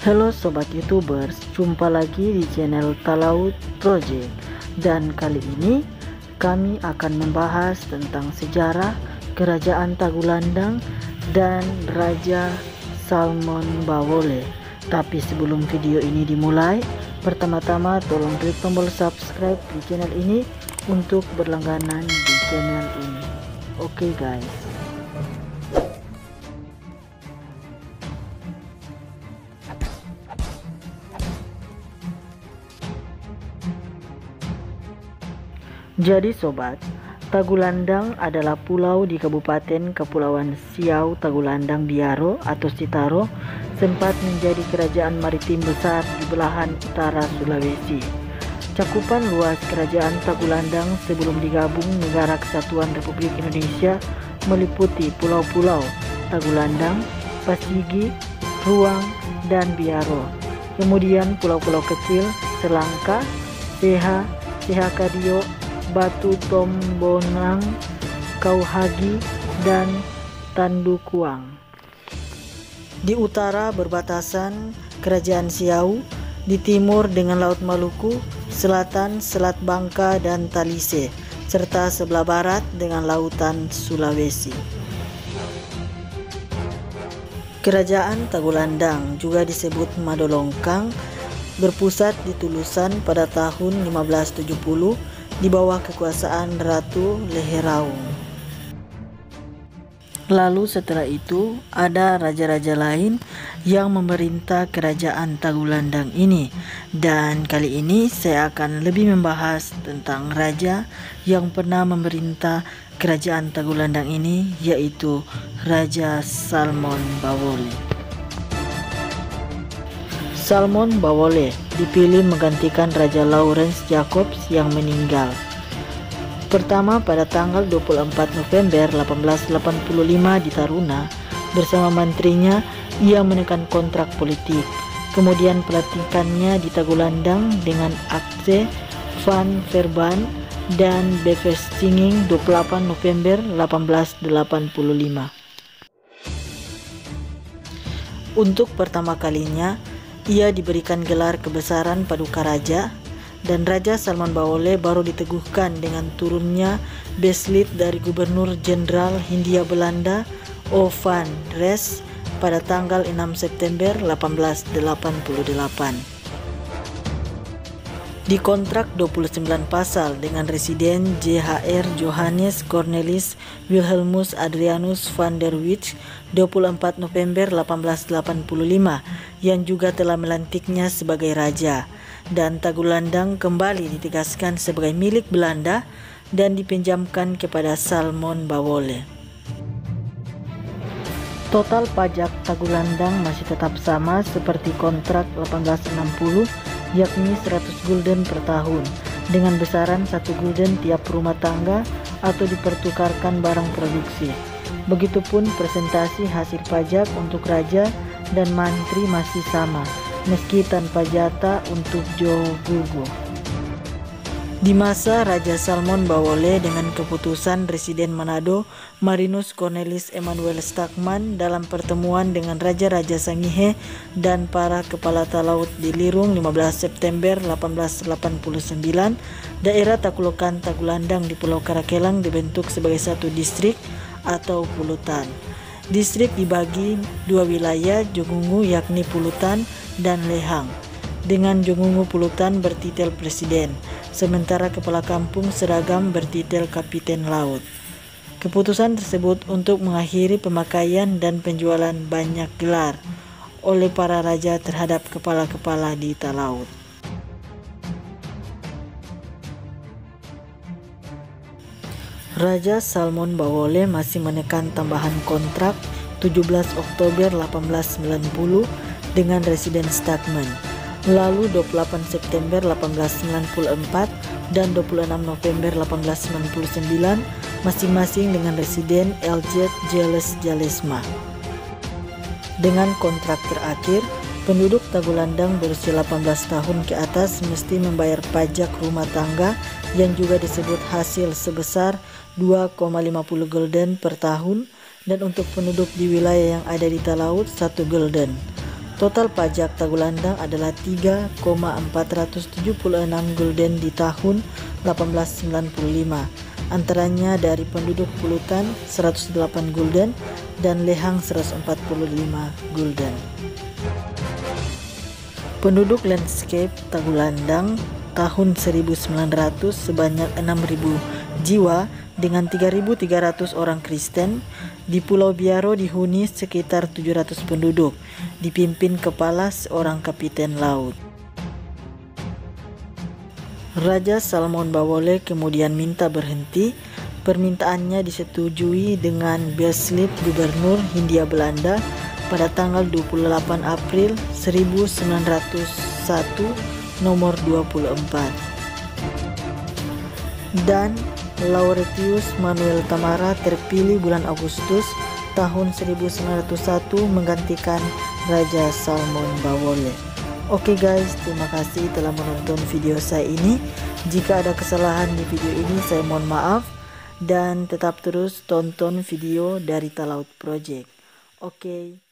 Halo Sobat Youtubers, jumpa lagi di channel Talaut Project. Dan kali ini kami akan membahas tentang sejarah Kerajaan Tagulandang dan Raja Salmon Bawole. Tapi sebelum video ini dimulai, pertama-tama tolong klik tombol subscribe di channel ini untuk berlangganan di channel ini. Oke guys. Jadi sobat, Tagulandang adalah pulau di Kabupaten Kepulauan Siau Tagulandang Biaro atau Sitaro, sempat menjadi kerajaan maritim besar di belahan utara Sulawesi. Cakupan luas kerajaan Tagulandang sebelum digabung Negara Kesatuan Republik Indonesia meliputi pulau-pulau Tagulandang, Pasigi, Ruang, dan Biaro. Kemudian pulau-pulau kecil Selangka, Seha, Sehakadio, Batu Tombonang, Kauhagi, dan Tandukuang. Di utara berbatasan Kerajaan Siau, di timur dengan Laut Maluku, selatan Selat Bangka dan Talise, serta sebelah barat dengan Lautan Sulawesi. Kerajaan Tagulandang juga disebut Madolongkang, berpusat di Tulusan pada tahun 1570 di bawah kekuasaan Ratu Leheraung. Lalu setelah itu ada raja-raja lain yang memerintah kerajaan Tagulandang ini, dan kali ini saya akan lebih membahas tentang raja yang pernah memerintah kerajaan Tagulandang ini, yaitu Raja Salmon Bawole. Salmon Bawole dipilih menggantikan Raja Lawrence Jacobs yang meninggal. Pertama pada tanggal 24 November 1885 di Taruna, bersama menterinya ia menekan kontrak politik. Kemudian pelantikannya di Tagulandang dengan Aceh van Verban dan bevestiging 28 November 1885. Untuk pertama kalinya ia diberikan gelar kebesaran Paduka Raja, dan Raja Salmon Bawole baru diteguhkan dengan turunnya beslit dari Gubernur Jenderal Hindia Belanda O. van Dres pada tanggal 6 September 1888. Dikontrak 29 pasal dengan Residen J.H.R. Johannes Cornelis Wilhelmus Adrianus van der Wijk 24 November 1885 yang juga telah melantiknya sebagai raja, dan Tagulandang kembali ditegaskan sebagai milik Belanda dan dipinjamkan kepada Salmon Bawole. Total pajak Tagulandang masih tetap sama seperti kontrak 1860, yakni 100 gulden per tahun, dengan besaran 1 gulden tiap rumah tangga atau dipertukarkan barang produksi. Begitupun presentasi hasil pajak untuk raja dan mantri masih sama, meski tanpa jatah untuk jogugo. Di masa Raja Salmon Bawole, dengan keputusan Residen Manado Marinus Cornelis Emanuel Stakman dalam pertemuan dengan Raja-Raja Sangihe dan para kepala talaut di Lirung 15 September 1889, daerah Takulokan Tagulandang di Pulau Karakelang dibentuk sebagai satu distrik atau pulutan. Distrik dibagi dua wilayah Jogungu, yakni Pulutan, dan Lehang, dengan Jogungu Pulutan bertitel Presiden, sementara kepala kampung seragam bertitel Kapiten Laut. Keputusan tersebut untuk mengakhiri pemakaian dan penjualan banyak gelar oleh para raja terhadap kepala-kepala di talaut. Raja Salmon Bawole masih menekan tambahan kontrak 17 Oktober 1890 dengan Residen Stakman, lalu 28 September 1894 dan 26 November 1899 masing-masing dengan Residen Eljet Jeles Jalesma. Dengan kontrak terakhir, penduduk Tagulandang berusia 18 tahun ke atas mesti membayar pajak rumah tangga yang juga disebut hasil sebesar 2,50 gulden per tahun, dan untuk penduduk di wilayah yang ada di talaut 1 gulden. Total pajak Tagulandang adalah 3,476 gulden di tahun 1895. Antaranya dari penduduk Pulutan 108 gulden dan Lehang 145 gulden. Penduduk landscape Tagulandang tahun 1900 sebanyak 6.000 jiwa dengan 3.300 orang Kristen. Di Pulau Biaro dihuni sekitar 700 penduduk, dipimpin kepala seorang kapiten laut. Raja Salmon Bawole kemudian minta berhenti. Permintaannya disetujui dengan Beslit Gubernur Hindia Belanda pada tanggal 28 April 1901 nomor 24. Dan Laurentius Manuel Tamara terpilih bulan Agustus tahun 1901 menggantikan Raja Salmon Bawole. Oke guys, terima kasih telah menonton video saya ini. Jika ada kesalahan di video ini saya mohon maaf, dan tetap terus tonton video dari Talaut Project. Oke.